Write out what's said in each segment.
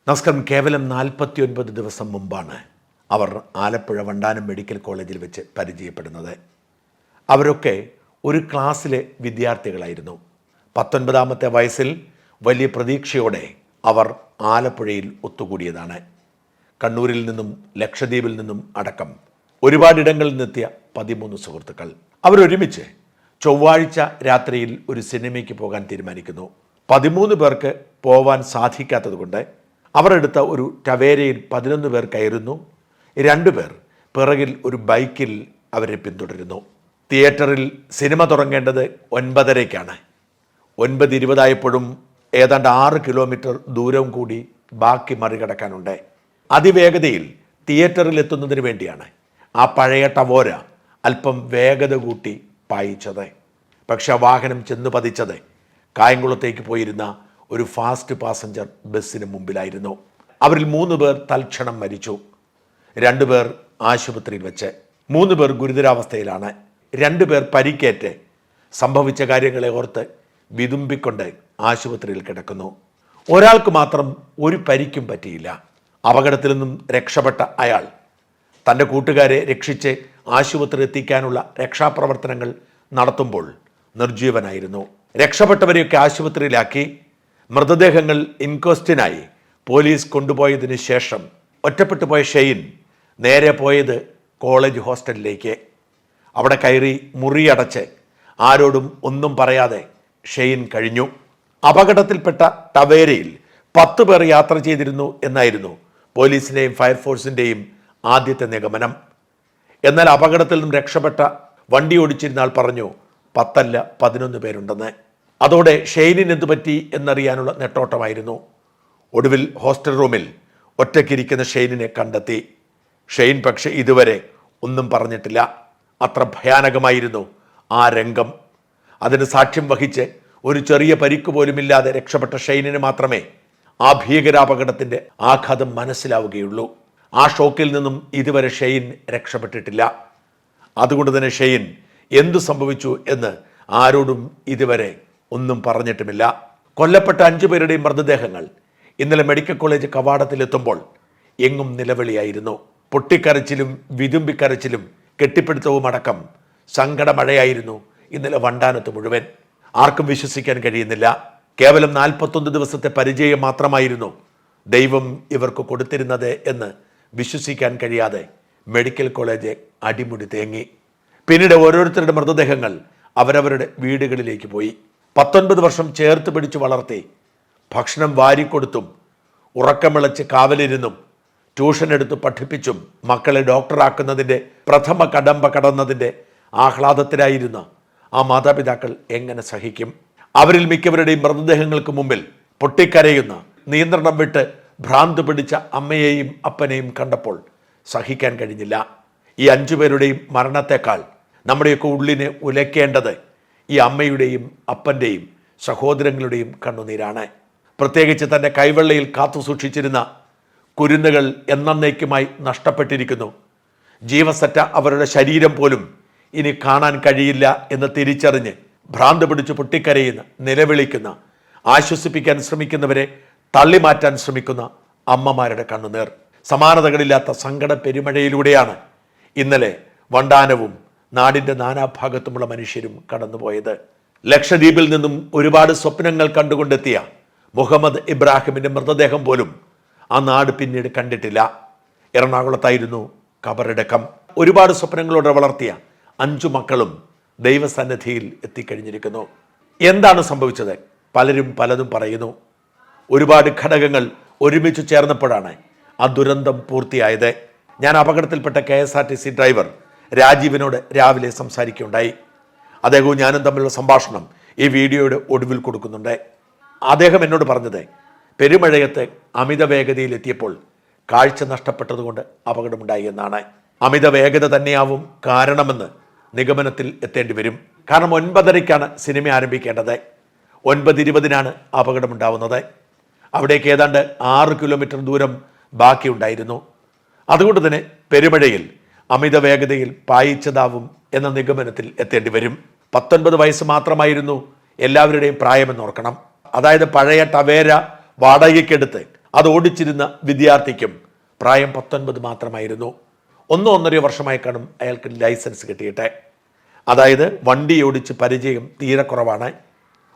നമസ്കാരം. കേവലം 49 ദിവസം മുമ്പാണ് അവർ ആലപ്പുഴ വണ്ടാനം മെഡിക്കൽ കോളേജിൽ വെച്ച് പരിചയപ്പെടുന്നത്. അവരൊക്കെ ഒരു ക്ലാസ്സിലെ വിദ്യാർത്ഥികളായിരുന്നു. 19ാമത്തെ വയസ്സിൽ വലിയ പ്രതീക്ഷയോടെ അവർ ആലപ്പുഴയിൽ ഒത്തുകൂടിയതാണ്. കണ്ണൂരിൽ നിന്നും ലക്ഷദ്വീപിൽ നിന്നും അടക്കം ഒരുപാടിടങ്ങളിൽ നിന്നെത്തിയ 13 സുഹൃത്തുക്കൾ. അവരൊരുമിച്ച് ചൊവ്വാഴ്ച രാത്രിയിൽ ഒരു സിനിമയ്ക്ക് പോകാൻ തീരുമാനിക്കുന്നു. 13 പേർക്ക് പോവാൻ സാധിക്കാത്തതുകൊണ്ട് അവർ എടുത്ത ഒരു ടവേരയിൽ 11 പേർ കയറുന്നു. 2 പേർ പിറകിൽ ഒരു ബൈക്കിൽ അവരെ പിന്തുടരുന്നു. തിയേറ്ററിൽ സിനിമ തുടങ്ങേണ്ടത് 9:30-ക്കാണ്. 9:20 ഏതാണ്ട് 6 കിലോമീറ്റർ ദൂരം കൂടി ബാക്കി മറികടക്കാനുണ്ട്. അതിവേഗതയിൽ തിയേറ്ററിൽ എത്തുന്നതിന് വേണ്ടിയാണ് ആ പഴയ ടവേര അല്പം വേഗത കൂട്ടി പായിച്ചത്. പക്ഷെ ആ വാഹനം ചെന്ന് പതിച്ചത് കായംകുളത്തേക്ക് പോയിരുന്ന ഒരു ഫാസ്റ്റ് പാസഞ്ചർ ബസ്സിന് മുമ്പിലായിരുന്നു. അവരിൽ 3 പേർ തൽക്ഷണം മരിച്ചു. 2 പേർ ആശുപത്രിയിൽ വെച്ച്. 3 പേർ ഗുരുതരാവസ്ഥയിലാണ്. 2 പേർ പരിക്കേറ്റ് സംഭവിച്ച കാര്യങ്ങളെ ഓർത്ത് വിതുമ്പിക്കൊണ്ട് ആശുപത്രിയിൽ കിടക്കുന്നു. ഒരാൾക്ക് മാത്രം ഒരു പരിക്കും പറ്റിയില്ല. അപകടത്തിൽ നിന്നും രക്ഷപ്പെട്ട അയാൾ തൻ്റെ കൂട്ടുകാരെ രക്ഷിച്ച് ആശുപത്രി എത്തിക്കാനുള്ള രക്ഷാപ്രവർത്തനങ്ങൾ നടത്തുമ്പോൾ നിർജീവനായിരുന്നു. രക്ഷപ്പെട്ടവരെയൊക്കെ ആശുപത്രിയിലാക്കി മൃതദേഹങ്ങൾ ഇൻക്വസ്റ്റിനായി പോലീസ് കൊണ്ടുപോയതിന് ശേഷം ഒറ്റപ്പെട്ടു പോയ ഷെയ്ൻ നേരെ പോയത് കോളേജ് ഹോസ്റ്റലിലേക്ക്. അവിടെ കയറി മുറിയടച്ച് ആരോടും ഒന്നും പറയാതെ ഷെയ്ൻ കഴിഞ്ഞു. അപകടത്തിൽപ്പെട്ട ടവേരയിൽ 10 പേർ യാത്ര ചെയ്തിരുന്നു എന്നായിരുന്നു പോലീസിൻ്റെയും ഫയർഫോഴ്സിൻ്റെയും ആദ്യത്തെ നിഗമനം. എന്നാൽ അപകടത്തിൽ നിന്നും രക്ഷപ്പെട്ട വണ്ടി ഓടിച്ചിരുന്ന ആൾ പറഞ്ഞു 10 അല്ല 11 പേരുണ്ടെന്ന്. അതോടെ ഷെയ്നിന് എന്തു പറ്റി എന്നറിയാനുള്ള നെട്ടോട്ടമായിരുന്നു. ഒടുവിൽ ഹോസ്റ്റൽ റൂമിൽ ഒറ്റയ്ക്കിരിക്കുന്ന ഷെയ്നിനെ കണ്ടെത്തി. ഷെയ്ൻ പക്ഷെ ഇതുവരെ ഒന്നും പറഞ്ഞിട്ടില്ല. അത്ര ഭയാനകമായിരുന്നു ആ രംഗം. അതിന് സാക്ഷ്യം വഹിച്ച് ഒരു ചെറിയ പരിക്ക് പോലുമില്ലാതെ രക്ഷപ്പെട്ട ഷെയ്നിന് മാത്രമേ ആ ഭീകരാപകടത്തിൻ്റെ ആഘാതം മനസ്സിലാവുകയുള്ളൂ. ആ ഷോക്കിൽ നിന്നും ഇതുവരെ ഷെയ്ൻ രക്ഷപ്പെട്ടിട്ടില്ല. അതുകൊണ്ട് തന്നെ ഷെയ്ൻ എന്തു സംഭവിച്ചു എന്ന് ആരോടും ഇതുവരെ ഒന്നും പറഞ്ഞിട്ടുമില്ല. കൊല്ലപ്പെട്ട 5 പേരുടെയും മൃതദേഹങ്ങൾ ഇന്നലെ മെഡിക്കൽ കോളേജ് കവാടത്തിലെത്തുമ്പോൾ എങ്ങും നിലവിളിയായിരുന്നു. പൊട്ടിക്കരച്ചിലും വിതുമ്പിക്കരച്ചിലും കെട്ടിപ്പിടുത്തവും അടക്കം സങ്കടമഴയായിരുന്നു ഇന്നലെ വണ്ടാനത്ത് മുഴുവൻ. ആർക്കും വിശ്വസിക്കാൻ കഴിയുന്നില്ല. കേവലം 41 ദിവസത്തെ പരിചയം മാത്രമായിരുന്നു ദൈവം ഇവർക്ക് കൊടുത്തിരുന്നത് എന്ന് വിശ്വസിക്കാൻ കഴിയാതെ മെഡിക്കൽ കോളേജ് അടിമുടി തേങ്ങി. പിന്നീട് ഓരോരുത്തരുടെ മൃതദേഹങ്ങൾ അവരവരുടെ വീടുകളിലേക്ക് പോയി. 19 വർഷം ചേർത്ത് പിടിച്ചു വളർത്തി ഭക്ഷണം വാരിക്കൊടുത്തും ഉറക്കമിളച്ച് കാവലിരുന്നും ട്യൂഷൻ എടുത്ത് പഠിപ്പിച്ചും മക്കളെ ഡോക്ടറാക്കുന്നതിൻ്റെ പ്രഥമ കടമ്പ കടന്നതിൻ്റെ ആഹ്ലാദത്തിലായിരുന്ന ആ മാതാപിതാക്കൾ എങ്ങനെ സഹിക്കും? അവരിൽ മിക്കവരുടെയും മൃതദേഹങ്ങൾക്ക് മുമ്പിൽ പൊട്ടിക്കരയുന്ന നിയന്ത്രണം വിട്ട് ഭ്രാന്ത് പിടിച്ച അമ്മയെയും അപ്പനെയും കണ്ടപ്പോൾ സഹിക്കാൻ കഴിഞ്ഞില്ല. ഈ 5 പേരുടെയും മരണത്തെക്കാൾ നമ്മുടെയൊക്കെ ഉള്ളിനെ ഉലയ്ക്കേണ്ടത് ഈ അമ്മയുടെയും അപ്പൻ്റെയും സഹോദരങ്ങളുടെയും കണ്ണുനീരാണ്. പ്രത്യേകിച്ച് തൻ്റെ കൈവെള്ളയിൽ കാത്തു സൂക്ഷിച്ചിരുന്ന കുരുന്നുകൾ എന്നേക്കുമായി നഷ്ടപ്പെട്ടിരിക്കുന്നു. ജീവസറ്റ അവരുടെ ശരീരം പോലും ഇനി കാണാൻ കഴിയില്ല എന്ന് തിരിച്ചറിഞ്ഞ് ഭ്രാന്ത് പിടിച്ച് പൊട്ടിക്കരയുന്ന, നിലവിളിക്കുന്ന, ആശ്വസിപ്പിക്കാൻ ശ്രമിക്കുന്നവരെ തള്ളിമാറ്റാൻ ശ്രമിക്കുന്ന അമ്മമാരുടെ കണ്ണുനീർ. സമാനതകളില്ലാത്ത സങ്കട പെരുമഴയിലൂടെയാണ് ഇന്നലെ വണ്ടാനവും നാടിൻ്റെ നാനാഭാഗത്തുമുള്ള മനുഷ്യരും കടന്നുപോയത്. ലക്ഷദ്വീപിൽ നിന്നും ഒരുപാട് സ്വപ്നങ്ങൾ കണ്ടുകൊണ്ടെത്തിയ മുഹമ്മദ് ഇബ്രാഹിമിൻ്റെ മൃതദേഹം പോലും ആ നാട് പിന്നീട് കണ്ടിട്ടില്ല. എറണാകുളത്തായിരുന്നു ഖബറടക്കം. ഒരുപാട് സ്വപ്നങ്ങളോടെ വളർത്തിയ 5 മക്കളും ദൈവസന്നിധിയിൽ എത്തിക്കഴിഞ്ഞിരിക്കുന്നു. എന്താണ് സംഭവിച്ചത്? പലരും പലതും പറയുന്നു. ഒരുപാട് ഘടകങ്ങൾ ഒരുമിച്ച് ചേർന്നപ്പോഴാണ് ആ ദുരന്തം പൂർത്തിയായത്. ഞാൻ അപകടത്തിൽപ്പെട്ട KSRTC ഡ്രൈവർ രാജീവിനോട് രാവിലെ സംസാരിക്കുകയുണ്ടായി. അദ്ദേഹവും ഞാനും തമ്മിലുള്ള സംഭാഷണം ഈ വീഡിയോയുടെ ഒടുവിൽ കൊടുക്കുന്നുണ്ട്. അദ്ദേഹം എന്നോട് പറഞ്ഞത് പെരുമഴയത്ത് അമിത വേഗതയിലെത്തിയപ്പോൾ കാഴ്ച നഷ്ടപ്പെട്ടതുകൊണ്ട് അപകടമുണ്ടായി എന്നാണ്. അമിത വേഗത തന്നെയാവും കാരണമെന്ന് നിഗമനത്തിൽ എത്തേണ്ടി വരും. കാരണം 9:30-ക്കാണ് സിനിമ ആരംഭിക്കേണ്ടത്. 9:20-നാണ് അപകടമുണ്ടാവുന്നത്. അവിടേക്ക് ഏതാണ്ട് 6 കിലോമീറ്റർ ദൂരം ബാക്കിയുണ്ടായിരുന്നു. അതുകൊണ്ട് തന്നെ പെരുമഴയിൽ അമിത വേഗതയിൽ പായിച്ചതാവും എന്ന നിഗമനത്തിൽ എത്തേണ്ടി വരും. 19 വയസ്സ് മാത്രമായിരുന്നു എല്ലാവരുടെയും പ്രായമെന്നോർക്കണം. അതായത് പഴയ ടവേര വാടകയ്ക്കെടുത്ത് അത് ഓടിച്ചിരുന്ന വിദ്യാർത്ഥിക്കും പ്രായം 19 മാത്രമായിരുന്നു. 1-1.5 വർഷമായി കാണും അയാൾക്ക് ലൈസൻസ് കിട്ടിയിട്ട്. അതായത് വണ്ടി ഓടിച്ച് പരിചയം തീരെ കുറവാണ്.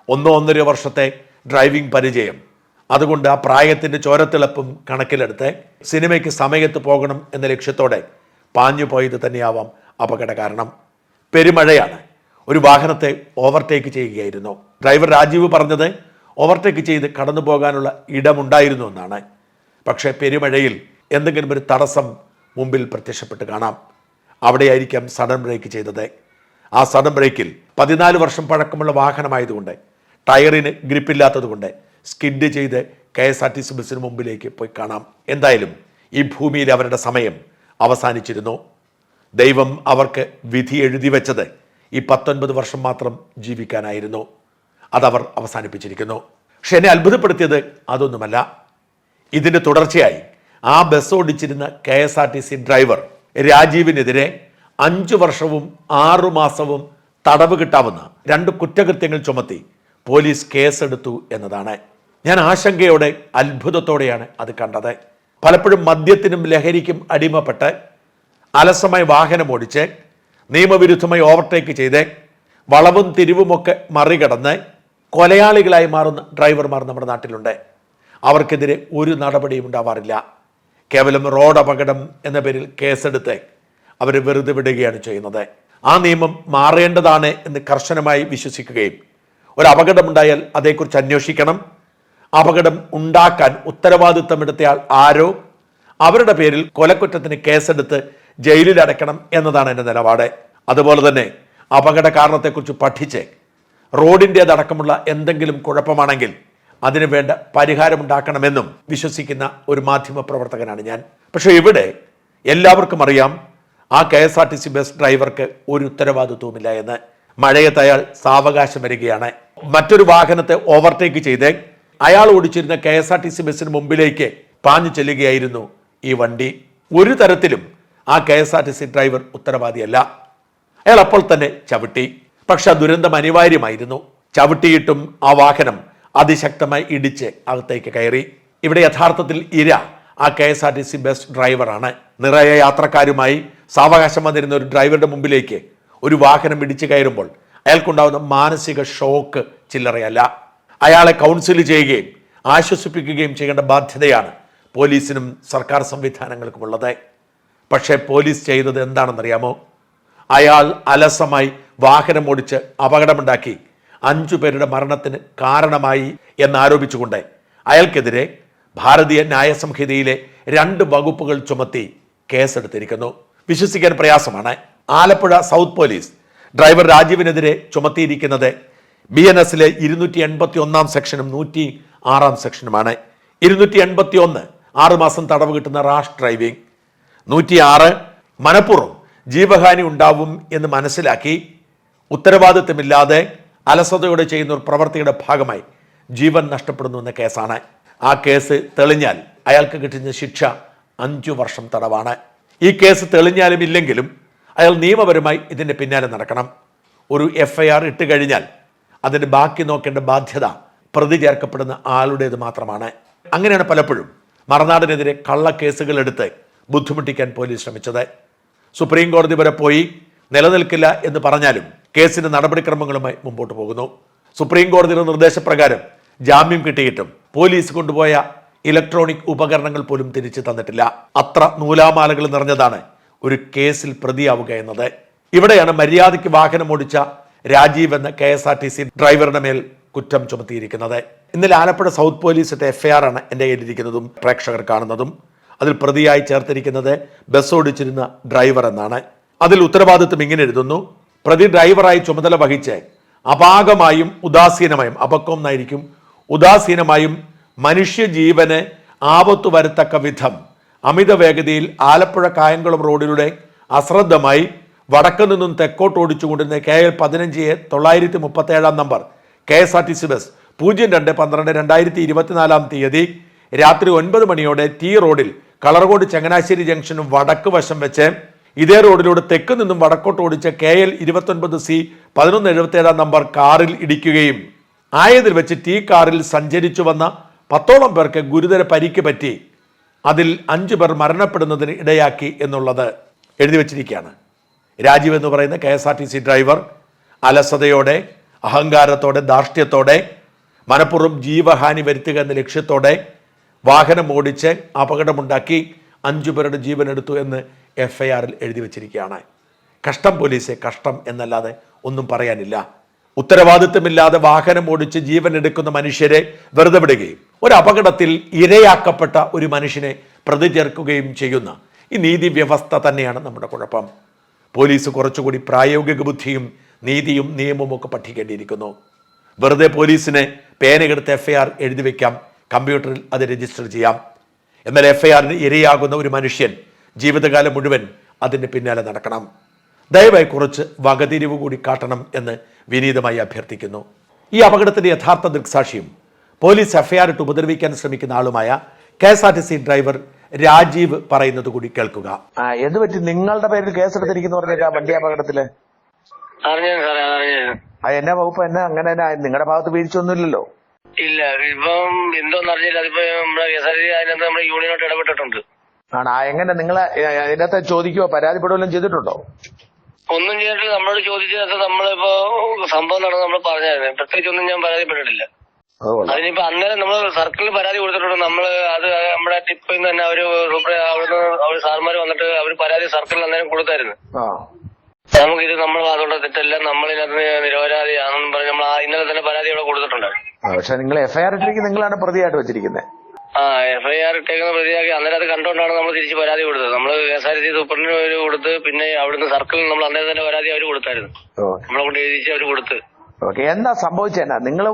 1-1.5 വർഷത്തെ ഡ്രൈവിംഗ് പരിചയം. അതുകൊണ്ട് ആ പ്രായത്തിൻ്റെ ചോരത്തിളപ്പും കണക്കിലെടുത്ത് സിനിമയ്ക്ക് സമയത്ത് പോകണം എന്ന ലക്ഷ്യത്തോടെ പാഞ്ഞു പോയത് തന്നെയാവാം അപകട കാരണം. പെരുമഴയാണ്. ഒരു വാഹനത്തെ ഓവർടേക്ക് ചെയ്യുകയായിരുന്നു. ഡ്രൈവർ രാജീവ് പറഞ്ഞത് ഓവർടേക്ക് ചെയ്ത് കടന്നു പോകാനുള്ള ഇടമുണ്ടായിരുന്നു എന്നാണ്. പക്ഷേ പെരുമഴയിൽ എന്തെങ്കിലും ഒരു തടസ്സം മുമ്പിൽ പ്രത്യക്ഷപ്പെട്ട് കാണാം. അവിടെയായിരിക്കാം സഡൻ ബ്രേക്ക് ചെയ്തത്. ആ സഡൻ ബ്രേക്കിൽ 14 വർഷം പഴക്കമുള്ള വാഹനമായതുകൊണ്ട് ടയറിന് ഗ്രിപ്പില്ലാത്തതുകൊണ്ട് സ്കിഡ് ചെയ്ത് KSRTC ബസ്സിന് മുമ്പിലേക്ക് പോയി കാണാം. എന്തായാലും ഈ ഭൂമിയിൽ അവരുടെ സമയം അവസാനിച്ചിരുന്നു. ദൈവം അവർക്ക് വിധി എഴുതി വെച്ചത് ഈ 19 വർഷം മാത്രം ജീവിക്കാനായിരുന്നു. അതവർ അവസാനിപ്പിച്ചിരിക്കുന്നു. പക്ഷെ എന്നെ അത്ഭുതപ്പെടുത്തിയത് അതൊന്നുമല്ല. ഇതിൻ്റെ തുടർച്ചയായി ആ ബസ് ഓടിച്ചിരുന്ന KSRTC ഡ്രൈവർ രാജീവിനെതിരെ 5 വർഷവും 6 മാസവും തടവ് കിട്ടാവുന്ന 2 കുറ്റകൃത്യങ്ങൾ ചുമത്തി പോലീസ് കേസെടുത്തു എന്നതാണ്. ഞാൻ ആശങ്കയോടെ അത്ഭുതത്തോടെയാണ് അത് കണ്ടത്. പലപ്പോഴും മദ്യത്തിനും ലഹരിക്കും അടിമപ്പെട്ട് അലസമായി വാഹനം ഓടിച്ച് നിയമവിരുദ്ധമായി ഓവർടേക്ക് ചെയ്ത് വളവും തിരിവുമൊക്കെ മറികടന്ന് കൊലയാളികളായി മാറുന്ന ഡ്രൈവർമാർ നമ്മുടെ നാട്ടിലുണ്ട്. അവർക്കെതിരെ ഒരു നടപടിയും ഉണ്ടാവാറില്ല. കേവലം റോഡ് അപകടം എന്ന പേരിൽ കേസെടുത്ത് അവർ വെറുതെ വിടുകയാണ് ചെയ്യുന്നത്. ആ നിയമം മാറേണ്ടതാണ് എന്ന് കർശനമായി വിശ്വസിക്കുകയും ഒരു അപകടമുണ്ടായാൽ അതേക്കുറിച്ച് അന്വേഷിക്കണം, അപകടം ഉണ്ടാക്കാൻ ഉത്തരവാദിത്തമെടുത്തയാൾ ആരോ അവരുടെ പേരിൽ കൊലക്കുറ്റത്തിന് കേസെടുത്ത് ജയിലിൽ അടയ്ക്കണം എന്നതാണ് എൻ്റെ നിലപാട്. അതുപോലെ തന്നെ അപകട കാരണത്തെക്കുറിച്ച് പഠിച്ച് റോഡിൻ്റേതടക്കമുള്ള എന്തെങ്കിലും കുഴപ്പമാണെങ്കിൽ അതിന് വേണ്ട പരിഹാരമുണ്ടാക്കണമെന്നും വിശ്വസിക്കുന്ന ഒരു മാധ്യമ പ്രവർത്തകനാണ് ഞാൻ. പക്ഷേ ഇവിടെ എല്ലാവർക്കും അറിയാം ആ KSRTC ബസ് ഡ്രൈവർക്ക് ഒരു ഉത്തരവാദിത്വമില്ല എന്ന്. മഴയത്ത് അയാൾ സാവകാശം വരികയാണ്. മറ്റൊരു വാഹനത്തെ ഓവർടേക്ക് ചെയ്ത് അയാൾ ഓടിച്ചിരുന്ന KSRTC ബസ്സിന് മുമ്പിലേക്ക് പാഞ്ഞു ചെല്ലുകയായിരുന്നു ഈ വണ്ടി. ഒരു തരത്തിലും ആ KSRTC ഡ്രൈവർ ഉത്തരവാദിയല്ല. അയാൾ അപ്പോൾ തന്നെ ചവിട്ടി. പക്ഷെ ആ ദുരന്തം അനിവാര്യമായിരുന്നു. ചവിട്ടിയിട്ടും ആ വാഹനം അതിശക്തമായി ഇടിച്ച് അകത്തേക്ക് കയറി. ഇവിടെ യഥാർത്ഥത്തിൽ ഇര ആ KSRTC ബസ് ഡ്രൈവറാണ്. നിറയെ യാത്രക്കാരുമായി സാവകാശം വന്നിരുന്ന ഒരു ഡ്രൈവറുടെ മുമ്പിലേക്ക് ഒരു വാഹനം ഇടിച്ചു കയറുമ്പോൾ അയാൾക്കുണ്ടാകുന്ന മാനസിക ഷോക്ക് ചില്ലറയല്ല. അയാളെ കൗൺസിൽ ചെയ്യുകയും ആശ്വസിപ്പിക്കുകയും ചെയ്യേണ്ട ബാധ്യതയാണ് പോലീസിനും സർക്കാർ സംവിധാനങ്ങൾക്കുമുള്ളത്. പക്ഷേ പോലീസ് ചെയ്തത് എന്താണെന്നറിയാമോ? അയാൾ അലസമായി വാഹനം ഓടിച്ച് അപകടമുണ്ടാക്കി 5 പേരുടെ മരണത്തിന് കാരണമായി എന്നാരോപിച്ചുകൊണ്ട് അയാൾക്കെതിരെ ഭാരതീയ ന്യായ സംഹിതയിലെ 2 വകുപ്പുകൾ ചുമത്തി കേസെടുത്തിരിക്കുന്നു. വിശ്വസിക്കാൻ പ്രയാസമാണ്. ആലപ്പുഴ സൗത്ത് പോലീസ് ഡ്രൈവർ രാജീവിനെതിരെ ചുമത്തിയിരിക്കുന്നത് BNS-ലെ 281 സെക്ഷനും 106 സെക്ഷനുമാണ്. 281 6 മാസം തടവ് കിട്ടുന്ന റാഷ് ഡ്രൈവിംഗ്, 106 മനഃപൂർവ്വം ജീവഹാനി ഉണ്ടാവും എന്ന് മനസ്സിലാക്കി ഉത്തരവാദിത്തമില്ലാതെ അലസതയോടെ ചെയ്യുന്ന ഒരു പ്രവൃത്തിയുടെ ഭാഗമായി ജീവൻ നഷ്ടപ്പെടുന്നു എന്ന കേസാണ്. ആ കേസ് തെളിഞ്ഞാൽ അയാൾക്ക് കിട്ടുന്ന ശിക്ഷ 5 വർഷം തടവാണ്. ഈ കേസ് തെളിഞ്ഞാലും ഇല്ലെങ്കിലും അയാൾ നിയമപരമായി ഇതിൻ്റെ പിന്നാലെ നടക്കണം. ഒരു FIR ഇട്ട് കഴിഞ്ഞാൽ അതിൻ്റെ ബാക്കി നോക്കേണ്ട ബാധ്യത പ്രതി ചേർക്കപ്പെടുന്ന ആളുടേത് മാത്രമാണ്. അങ്ങനെയാണ് പലപ്പോഴും മറുനാടിനെതിരെ കള്ളക്കേസുകൾ എടുത്ത് ബുദ്ധിമുട്ടിക്കാൻ പോലീസ് ശ്രമിച്ചത്. സുപ്രീം കോടതി വരെ പോയി നിലനിൽക്കില്ല എന്ന് പറഞ്ഞാലും കേസിന്റെ നടപടിക്രമങ്ങളുമായി മുമ്പോട്ട് പോകുന്നു. സുപ്രീം കോടതിയുടെ നിർദ്ദേശപ്രകാരം ജാമ്യം കിട്ടിയിട്ടും പോലീസ് കൊണ്ടുപോയ ഇലക്ട്രോണിക് ഉപകരണങ്ങൾ പോലും തിരിച്ചു തന്നിട്ടില്ല. അത്ര നൂലാമാലകൾ നിറഞ്ഞതാണ് ഒരു കേസിൽ പ്രതിയാവുക എന്നത്. ഇവിടെയാണ് മര്യാദയ്ക്ക് വാഹനം ഓടിച്ച രാജീവ് എന്ന KSRTC ഡ്രൈവറുടെ മേൽ കുറ്റം ചുമത്തിയിരിക്കുന്നത്. ഇന്നലെ ആലപ്പുഴ സൗത്ത് പോലീസിന്റെ FIR ആണ് എൻ്റെ കയ്യിലിരിക്കുന്നതും പ്രേക്ഷകർ കാണുന്നതും. അതിൽ പ്രതിയായി ചേർത്തിരിക്കുന്നത് ബസ് ഓടിച്ചിരുന്ന ഡ്രൈവർ എന്നാണ്. അതിൽ ഉത്തരവാദിത്വം ഇങ്ങനെ എഴുതുന്നു: പ്രതി ഡ്രൈവറായി ചുമതല വഹിച്ച് അപാകമായും ഉദാസീനമായും, അപക്വം എന്നായിരിക്കും, ഉദാസീനമായും മനുഷ്യജീവന് ആപത്തു വരത്തക്ക വിധം അമിത വേഗതയിൽ ആലപ്പുഴ കായംകുളം റോഡിലൂടെ അശ്രദ്ധമായി വടക്കു നിന്നും തെക്കോട്ട് ഓടിച്ചുകൊണ്ടിരുന്ന KL 15-937 നമ്പർ KSRTC ബസ് 02/12/2024 രാത്രി 9 മണിയോടെ T റോഡിൽ കളർകോട് ചങ്ങനാശ്ശേരി ജംഗ്ഷനും വടക്ക് വശം വെച്ച് ഇതേ റോഡിലൂടെ തെക്ക് നിന്നും വടക്കോട്ട് ഓടിച്ച KL 29C1177 നമ്പർ കാറിൽ ഇടിക്കുകയും ആയതിൽ വെച്ച് T കാറിൽ സഞ്ചരിച്ചു വന്ന 10ഓളം പേർക്ക് ഗുരുതര പരിക്ക് പറ്റി. അതിൽ 5 പേർ മരണപ്പെടുന്നതിന് ഇടയാക്കി എന്നുള്ളത് എഴുതി വച്ചിരിക്കുകയാണ്. രാജീവ് എന്ന് പറയുന്ന KSRTC ഡ്രൈവർ അലസതയോടെ, അഹങ്കാരത്തോടെ, ധാർഷ്ട്യത്തോടെ, മനഃപൂർവ്വം ജീവഹാനി വരുത്തുക എന്ന ലക്ഷ്യത്തോടെ വാഹനം ഓടിച്ച് അപകടമുണ്ടാക്കി 5 പേരുടെ ജീവനെടുത്തു എന്ന് FIR-ൽ എഴുതി വച്ചിരിക്കുകയാണ്. കഷ്ടം പോലീസെ, കഷ്ടം എന്നല്ലാതെ ഒന്നും പറയാനില്ല. ഉത്തരവാദിത്തമില്ലാതെ വാഹനം ഓടിച്ച് ജീവൻ എടുക്കുന്ന മനുഷ്യരെ വെറുതെ വിടുകയും ഒരു അപകടത്തിൽ ഇരയാക്കപ്പെട്ട ഒരു മനുഷ്യനെ പ്രതി ചേർക്കുകയും ചെയ്യുന്ന ഈ നീതി വ്യവസ്ഥ തന്നെയാണ് നമ്മുടെ കുഴപ്പം. പോലീസ് കുറച്ചുകൂടി പ്രായോഗിക ബുദ്ധിയും നീതിയും നിയമവും ഒക്കെ പഠിക്കേണ്ടിയിരിക്കുന്നു. വെറുതെ പോലീസിനെ പേനയെടുത്ത് FIR എഴുതി വയ്ക്കാം, കമ്പ്യൂട്ടറിൽ അത് രജിസ്റ്റർ ചെയ്യാം. എന്നാൽ FIR-ന് ഇരയാകുന്ന ഒരു മനുഷ്യൻ ജീവിതകാലം മുഴുവൻ അതിൻ്റെ പിന്നാലെ നടക്കണം. ദയവായി കുറച്ച് വകതിരിവ് കൂടി കാട്ടണം എന്ന് വിനീതമായി അഭ്യർത്ഥിക്കുന്നു. ഈ അപകടത്തിന്റെ യഥാർത്ഥ ദൃക്സാക്ഷിയും പോലീസ് FIR ഇട്ട് ഉപദ്രവിക്കാൻ ശ്രമിക്കുന്ന ആളുമായ KSRTC ഡ്രൈവർ രാജീവ് പറയുന്നത് കൂടി കേൾക്കുക. എന്ത് പറ്റി? നിങ്ങളുടെ പേരിൽ കേസെടുത്തിരിക്കുന്ന പറഞ്ഞ വണ്ടി അപകടത്തില് എന്നാ വകുപ്പ്? എന്നാ അങ്ങനെ നിങ്ങളുടെ ഭാഗത്ത് വീഴ്ചയൊന്നുമില്ലല്ലോ. ഇല്ല, ഇപ്പം എന്തോന്ന് അറിഞ്ഞില്ല. അതിപ്പോ നമ്മുടെ അതിനകത്ത് നമ്മുടെ യൂണിയനോട്ട് ഇടപെട്ടിട്ടുണ്ട്. ആണ് എങ്ങനെ നിങ്ങൾ അതിനകത്ത് ചോദിക്കുവോ, പരാതിപ്പെടുകയും ചെയ്തിട്ടുണ്ടോ? ഒന്നും ചെയ്തിട്ടില്ല. നമ്മളോട് ചോദിച്ചത് നമ്മളിപ്പോ സംഭവം നടന്ന് നമ്മൾ പറഞ്ഞായിരുന്നു. പ്രത്യേകിച്ച് ഒന്നും ഞാൻ പരാതിപ്പെട്ടിട്ടില്ല. അതിനിപ്പോ അന്നേരം നമ്മൾ സർക്കിളിൽ പരാതി കൊടുത്തിട്ടുണ്ട്. നമ്മള് അത് നമ്മുടെ ടിപ്പിൽ നിന്ന് തന്നെ അവിടുന്ന് അവർ സാർമാർ വന്നിട്ട് അവർ പരാതി സർക്കിളിൽ അന്നേരം കൊടുത്തായിരുന്നു. നമുക്കിത് നമ്മൾ അതുകൊണ്ട് തെറ്റല്ല, നമ്മളിനകത്ത് നിരപരാധിയാണെന്ന് പറഞ്ഞ് നമ്മൾ ഇന്നലെ തന്നെ പരാതി അവിടെ കൊടുത്തിട്ടുണ്ടായിരുന്നു. പക്ഷെ നിങ്ങൾ FIR ഇട്ടിരിക്കുന്നത് നിങ്ങളാണ് പ്രതിയായിട്ട് വെച്ചിരിക്കുന്നത്. FIR ഇട്ടേക്കുന്ന പ്രതിയാക്കി അന്നേരം അത് കണ്ടുകൊണ്ടാണ് നമ്മൾ തിരിച്ച് പരാതി കൊടുത്തത്. നമ്മൾ KSRTC സൂപ്രണ്ടിന് കൊടുത്ത്, പിന്നെ അവിടുന്ന് സർക്കിളിൽ നമ്മൾ അന്നേരം തന്നെ പരാതി അവർ കൊടുത്തായിരുന്നു. നമ്മളെ കൊണ്ട് എഴുതിച്ച് അവർ കൊടുത്ത്. ഓക്കെ, എന്താ സംഭവിച്ചെന്നാ? നിങ്ങൾ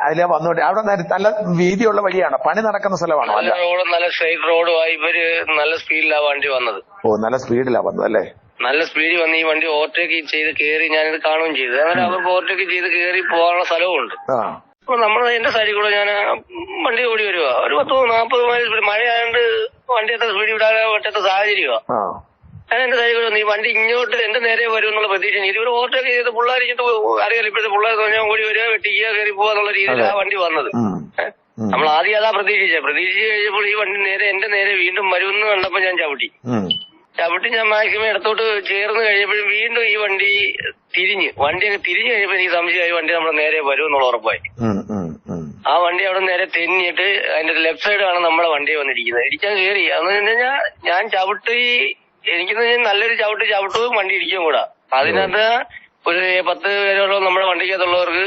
അതിലെ വന്നോട്ടെ. അവിടെ നല്ല വീതിയുള്ള വഴിയാണോ? പണി നടക്കുന്ന സ്ഥലമാണോ? നല്ല റോഡ്, നല്ല സ്ട്രെയിറ്റ് റോഡുമായി ഇവര് നല്ല സ്പീഡിലാണ് വണ്ടി വന്നത്. നല്ല സ്പീഡിലാണ് വന്നത് അല്ലേ? നല്ല സ്പീഡിൽ വന്ന് ഈ വണ്ടി ഓവർടേക്ക് ചെയ്ത് കയറി ഞാനിത് കാണുകയും ചെയ്തു. അങ്ങനെ അവർക്ക് ഓവർടേക്ക് ചെയ്ത് കയറി പോകാനുള്ള സ്ഥലവും ഉണ്ട്. അപ്പൊ നമ്മൾ എന്റെ സൈഡിൽ കൂടെ ഞാൻ വണ്ടി ഓടി വരുക. ഒരു 30-40 മൈൽ സ്പീഡ്, മഴയായോണ്ട് വണ്ടി എത്ര സ്പീഡിൽ വിടാൻ പറ്റാത്ത സാഹചര്യമാണ്. ഞാൻ എന്റെ സൈഡിൽ കൂടെ ഈ വണ്ടി ഇങ്ങോട്ട് എന്റെ നേരെ വരും എന്നുള്ള പ്രതീക്ഷ. ഇതുവരെ ഓവർടേക്ക് ചെയ്ത് പിള്ളേരിച്ചിട്ട് അറിയാലോ, ഇപ്പോഴത്തെ പിള്ളേർ ഞാൻ ഓടി വരിക, വെട്ടിക്കുക, കയറി പോവാ എന്നുള്ള രീതിയിലാണ് വണ്ടി വന്നത്. നമ്മൾ ആദ്യം അതാ പ്രതീക്ഷിച്ചു കഴിഞ്ഞപ്പോൾ ഈ വണ്ടി നേരെ എന്റെ നേരെ വീണ്ടും വരുമെന്ന് കണ്ടപ്പോ ഞാൻ ചവിട്ടി ഞാൻ മാക്സിമം ഇടത്തോട്ട് ചേർന്ന് കഴിഞ്ഞപ്പോഴും വീണ്ടും ഈ വണ്ടി അങ്ങ് തിരിഞ്ഞു കഴിഞ്ഞപ്പോ എനിക്ക് സംശയമായി വണ്ടി നമ്മുടെ നേരെ വരും എന്നുള്ള ഉറപ്പായി. ആ വണ്ടി അവിടെ നേരെ തെന്നിയിട്ട് അതിന്റെ ലെഫ്റ്റ് സൈഡാണ് നമ്മളെ വണ്ടി വന്നിരിക്കുന്നത്. ഇടിക്കാൻ കയറി അതെന്ന് കഴിഞ്ഞാൽ ഞാൻ ചവിട്ടി, എനിക്കെന്ന് പറഞ്ഞാൽ നല്ലൊരു ചവിട്ടും വണ്ടി ഇടിക്കുകയും കൂടാ. അതിനകത്ത് ഒരു 10 പേരോളം നമ്മുടെ വണ്ടിക്കകത്തുള്ളവർക്ക്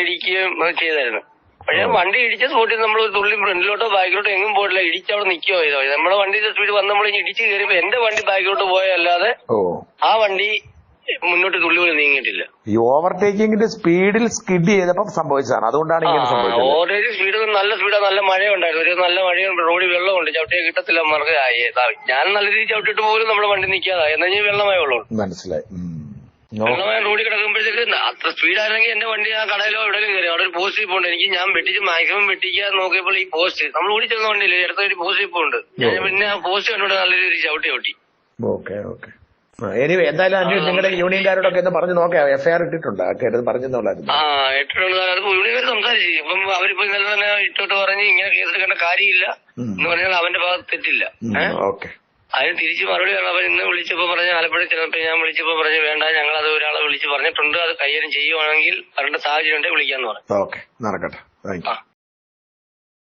ഇടിക്കുകയും ചെയ്തായിരുന്നു. പക്ഷെ വണ്ടി ഇടിച്ച സ്പോട്ടിൽ നമ്മൾ തുള്ളി ഫ്രണ്ടിലോട്ടോ ബാക്കിലോട്ടോ എങ്ങും പോയിട്ടില്ല, ഇടിച്ചവിടെ നിൽക്കുകയോ ചെയ്തോ. നമ്മുടെ വണ്ടിയുടെ സ്പീഡ് വന്ന് നമ്മൾ ഇടിച്ച് കയറിയപ്പോ എന്റെ വണ്ടി ബാക്കിലോട്ട് പോയല്ലാതെ ആ വണ്ടി മുന്നോട്ട് തുള്ളി പോലും നീങ്ങിയിട്ടില്ല. ഈ ഓവർടേക്കിംഗിന്റെ സ്പീഡിൽ സ്കിഡ് ചെയ്തപ്പോ സംഭവിച്ചതാണ്. അതുകൊണ്ടാണ് ഇങ്ങനെ സംഭവിച്ചത്. ഓവർടേക്കിംഗ് സ്പീഡ് നല്ല സ്പീഡാണ്. നല്ല മഴയുണ്ടായിരുന്നു, ഒരു നല്ല മഴയുണ്ട്, റോഡിൽ വെള്ളമുണ്ട്, ചവിട്ടിയെ കിട്ടത്തില്ല. നമുക്ക് ഞാൻ നല്ല രീതിയിൽ ചവിട്ടിട്ട് പോലും നമ്മുടെ വണ്ടി നിൽക്കാതായി. എന്നാൽ വെള്ളമായ വെള്ളം മനസ്സിലായി. വെള്ളമായ റോഡിൽ കിടക്കുമ്പോഴത്തേക്ക് അത്ര സ്പീഡായിരുന്നെങ്കിൽ എന്റെ വണ്ടി ആ കടയിലോ എവിടെയെങ്കിലും കയറി. അവിടെ ഒരു പോസ്റ്റ് ഇപ്പുണ്ട്. ഞാൻ മാക്സിമം വെട്ടിക്കാൻ നോക്കിയപ്പോൾ ഈ പോസ്റ്റ് നമ്മൾ ഓടിച്ചെന്ന വണ്ടിയില്ലേ, അടുത്ത ഒരു പോസ്റ്റ് ഇപ്പുണ്ട്. ഞാൻ പിന്നെ ആ പോസ്റ്റ് കണ്ടോണ്ട് നല്ല രീതിയിൽ ചവിട്ടി. ഓക്കെ. എന്തായാലും നിങ്ങളുടെ യൂണിയൻകാരോടൊക്കെ ഒന്ന് പറഞ്ഞു നോക്കാം. FIR ഇട്ടിട്ടുണ്ട്, പറഞ്ഞെന്നുള്ളായിരുന്നു. ഇട്ടിട്ടുണ്ട്. അത് യൂണിയൻകാർ സംസാരിച്ചു. ഇപ്പം അവരിപ്പോ ഇന്നലെ തന്നെ ഇട്ടോട്ട് പറഞ്ഞ് ഇങ്ങനെ കേസെടുക്കേണ്ട കാര്യമില്ല എന്ന് പറഞ്ഞാൽ അവന്റെ ഭാഗത്ത് തെറ്റില്ല. അതിന് തിരിച്ച് മറുപടി പറഞ്ഞു. അവൻ ഇന്ന് വിളിച്ചപ്പോ പറഞ്ഞ ആലപ്പുഴ ചെന്നപ്പോ ഞാൻ വിളിച്ചപ്പോ പറഞ്ഞു വേണ്ട, ഞങ്ങൾ അത് ഒരാളെ വിളിച്ച് പറഞ്ഞിട്ടുണ്ട്, അത് കൈകാര്യം ചെയ്യുവാണെങ്കിൽ വരേണ്ട സാഹചര്യം ഉണ്ടെങ്കിൽ വിളിക്കാന്ന് പറഞ്ഞു. നടക്കട്ടെ.